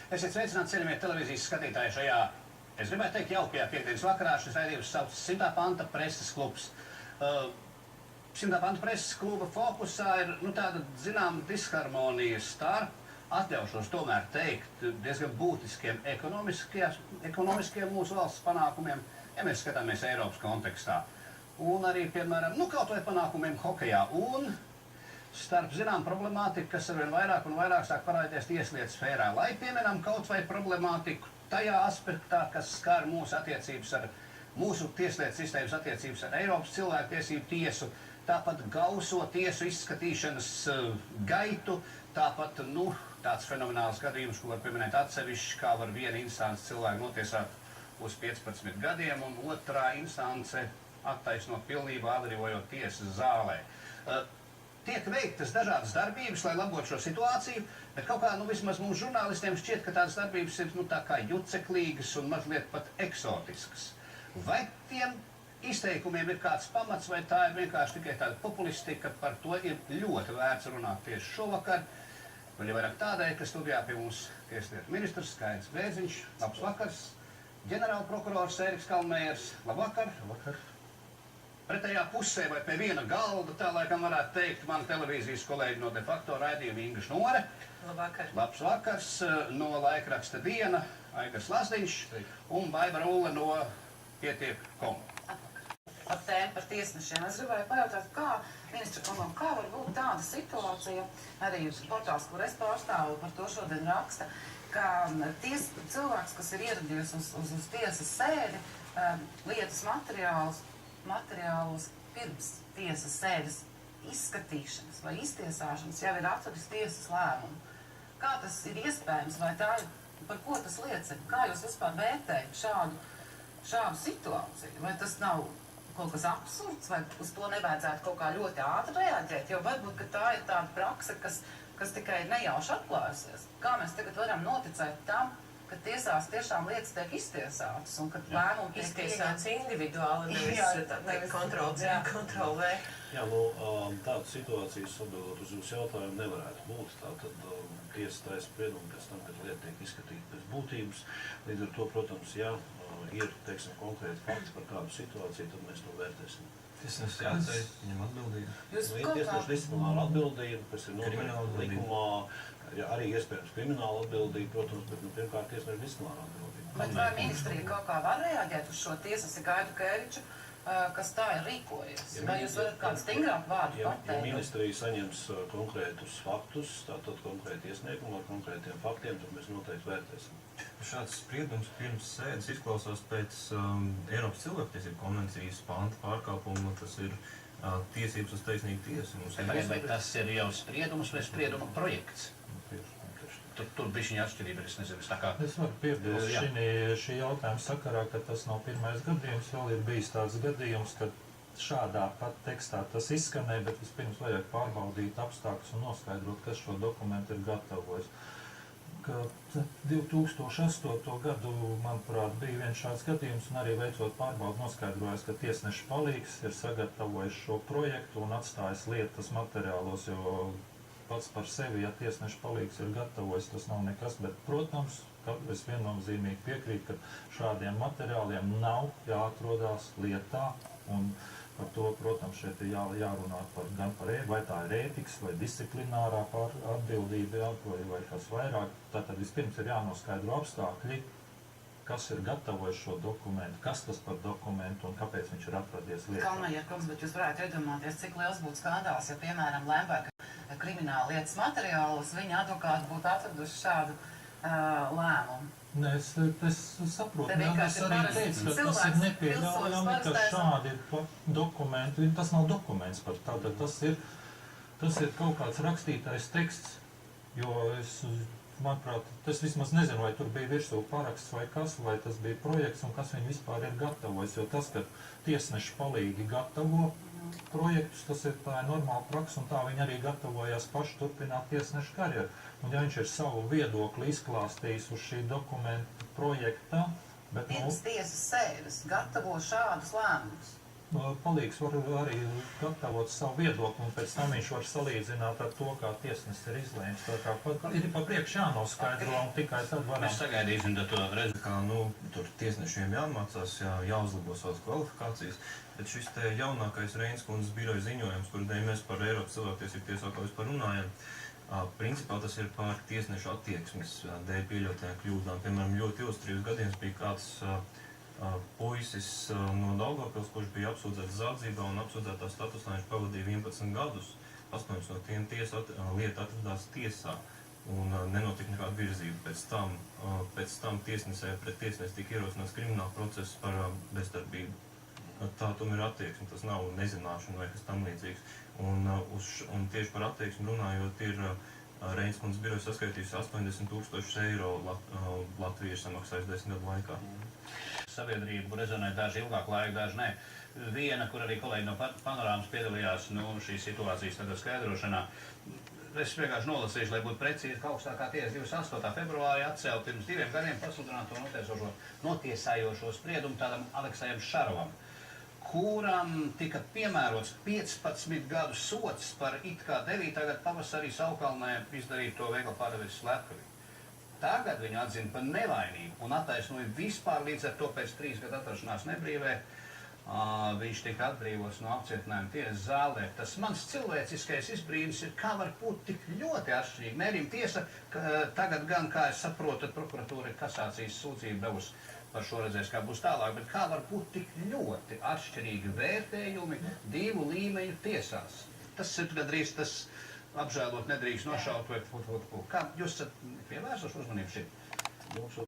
Esiet sveicināti, cienījamie televīzijas skatītāji šajā, es gribētu teikt, jaukajā piekdienas vakarā. Šis raidījums sauc 100. panta preses klubs. 100. panta preses kluba fokusā ir tāda zināma disharmonija starp, atļaušos tomēr teikt, diezgan būtiskiem ekonomiskiem mūsu valsts panākumiem, ja mēs skatāmies Eiropas kontekstā. Un arī, piemēram, kaut vai panākumiem hokejā. Un starp zinām problemātiku, kas arvien vairāk un vairāk sāk parādīties tieslietu sfērā. Lai pieminam kaut vai problemātiku tajā aspektā, kas skar mūsu attiecības ar mūsu tieslietu sistēmas attiecības ar Eiropas cilvēktiesību tiesu, tāpat gauso tiesu izskatīšanas gaitu, tāpat, tāds fenomenāls gadījums, ko var pieminēt atsevišķi, kā var viena instance cilvēku notiesāt uz 15 gadiem un otrā instance attaisnot pilnībā atbrīvojot tiesas zālē. Tiek veiktas dažādas darbības, lai labotu šo situāciju, bet kaut kā, vismaz mums žurnālistiem šķiet, ka tādas darbības ir, tā kā juceklīgas un mazliet pat eksotiskas. Vai tiem izteikumiem ir kāds pamats, vai tā ir vienkārši tikai tāda populistika, par to ir ļoti vērts runāt tieši šovakar. Vēl jau vairāk tādēļ, ka studijā pie mums tieslietu ministrs Skaidrs Bēdziņš, labs vakars, ģenerālprokurors Ēriks Kalmējers, labvakar. Labvakar. Pretējā pusē vai pie viena galda, tā laikam varētu teikt, mana televīzijas kolēģi no De Facto raidījuma Inga Šnore. Labvakar. Labs vakars no laikraksta Diena, Aigars Lazdiņš un Baiba Rulle no Pietiek.com. Par tēmu par tiesnešiem. Es gribēju pajautāt, kā ministra kungam, kā var būt tāda situācija, arī portāls, kur es pārstāvu, par to šodien raksta, ka cilvēks, kas ir ieradies uz tiesas sēdi, lietas materiālus pirms tiesas sēdes izskatīšanas vai iztiesāšanas jau ir atvedis tiesas lēmumu. Kā tas ir iespējams, vai tā ir, par ko tas liecina? Kā jūs vispār vērtējat šādu situāciju? Vai tas nav kaut kas absurds, vai uz to nevajadzētu kaut kā ļoti ātri reaģēt? Jo varbūt, ka tā ir tāda prakse, kas tikai nejauši atklājusies. Kā mēs tagad varam noticēt tam, ka tiesās tiešām lietas tiek iztiesātas un ka lēmumi tiek iztiesāts individuāli, nevis kontrolē. Jā, tādas situācijas atbildot uz jūsu jautājumu nevarētu būt. Tātad tiesa taisa spriedumu pēc tam, kad lieta tiek izskatīta pēc būtības. Līdz ar to, protams, ja ir, konkrēti fakti par kādu situāciju, tad mēs to vērtēsim. Tiesnesis jāatceļ, viņam atbildība. Ir tiesneša disciplināra atbildība, kas ir noteikta likumā, arī iespējams krimināla atbildība, protams, bet pirmkārt tiesneša disciplināra atbildība. Bet vai ministrija kaut kā var reaģēt uz šo tiesnesi Gaidu Kēriču, kas tā ir rīkojies? Vai jūs varat kādu stingrāku vārdu pateikt? Ja ministrija saņems konkrētus faktus, tātad konkrēti iesniegumu ar konkrētiem faktiem, tad mēs noteikti vērtēsim. Šāds spriedums pirms sēdes izklausās pēc Eiropas cilvēktiesību konvencijas panta pārkāpuma, tas ir tiesības uz taisnīgu tiesu. Vai tas ir jau spriedums vai sprieduma projekts? Tur bišķiņa atšķirība, es nezinu, tā kā... Es varu piebilst šī jautājuma sakarā, ka tas nav pirmais gadījums, vēl ir bijis tāds gadījums, ka šādā pat tekstā tas izskanēja, bet vispirms vajag pārbaudīt apstākļus un noskaidrot, kas šo dokumentu ir gatavojis. Ka 2008. gadu, manuprāt, bija viens šāds gadījums, un arī veicot pārbaudu noskaidrojas, ka tiesneša palīgs ir sagatavojis šo projektu un atstājis lietas materiālos, jo pats par sevi, ja tiesneša palīgs ir gatavojis, tas nav nekas, bet, protams, es viennozīmīgi piekrītu, ka šādiem materiāliem nav jāatrodās lietā, un par to, protams, šeit ir jārunā gan par vai tā ir ētikas, vai disciplinārā atbildība, vai kas vairāk. Tātad vispirms ir jānoskaidro apstākļi, kas ir gatavojis šo dokumentu, kas tas par dokumentu un kāpēc viņš ir atradies lietā. Kalmējiet, kungs, bet jūs varētu iedomāties, cik liels būtu skandāls, ja, piemēram, Lemberga krimināla lietas materiālos viņa advokāti būtu atraduši šādu lēmumu. Nē, es saprotu, es arī teicu, ka tas ir nepieļaujami, ka šādi dokumenti, tas nav dokuments par tādu, tas ir kaut kāds rakstītais teksts, jo manuprāt, es vismaz nezinu, vai tur bija virsū paraksts vai kas, vai tas bija projekts un kas viņi vispār ir gatavojis, jo tas, ka tiesneši palīgi gatavo projektus, tas ir tā normāla praksa, un tā viņi arī gatavojās paši turpināt tiesnešu karjeru. Un ja viņš ir savu viedokli izklāstījis uz šī dokumenta projekta, bet pirms tiesas sēdes gatavo šādus lēmumus. palīgs var arī gatavot savu viedokli, un pēc tam viņš var salīdzināt ar to, kā tiesnesis ir izlēms. Tā kā ir pa priekš jānoskaidro, un tikai tad varam. Mēs sagaidīsim to redzi. Kā, tur tiesnešiem jāmācās, jāuzlabo savas kvalifikācijas, bet šis te jaunākais Reinas kundzes biroja ziņojums, kur dēļ mēs par Eiropas cilvēktiesību tiesu atkal vispār runājam, principā tas ir par tiesnešu attieksmes dēļ pieļautajām kļūdām. Piemēram, ļoti ilustrīvs gadījums bija kāds puisis no Daugavpils, kurš bija apsūdzēts zādzībā un apsūdzētā statusā viņš pavadīja 11 gadus. 8 no tiem lieta atradās tiesā un nenotika nekāda virzība. Pēc tam tiesnesē pret tiesnesi tika ierosināts krimināla process par bezdarbību. Tā tomēr ir attieksme, tas nav nezināšana vai kas tam līdzīgs. Un tieši par attieksmi runājot, ir Reinas kundzes biroja saskaitījusi 80,000 eiro latviešu samaksājis 10 gadu laikā. Sabiedrību rezonē daži ilgāku laiku, daži ne. Viena, kur arī kolēģi no Panorāmas piedalījās šīs situācijas skaidrošanā. Es vienkārši nolasīšu, lai būtu precīzi, ka augstākā tiesa 28. februārī atcēla pirms 2 gadiem pasludināto notiesājošo spriedumu tādam Aleksējam Šarovam, kuram tika piemērots 15 gadu sots par it kā 9. gada pavasarī Saukalnē izdarīto veikalu pārdeves slepkavi. Tagad viņu atzina par nevainīgu un attaisnoja vispār līdz ar to pēc 3 gadu atrašanās nebrīvē. Viņš tika atbrīvots no apcietinājuma tiesas zālē. Tas mans cilvēciskais izbrīns ir, kā var būt tik ļoti atšķirīgi. Mērījuma tiesa, tagad gan, kā es saprotu, tad prokuratūra ir kasācijas sūdzību devusi par šo redzēs, kā būs tālāk, bet kā var būt tik ļoti atšķirīgi vērtējumi 2 līmeņu tiesās. Tas ir gandrīz tas apžēlot nedrīkst nošaut vai kā jūs esat pievērsuši uzmanību šim?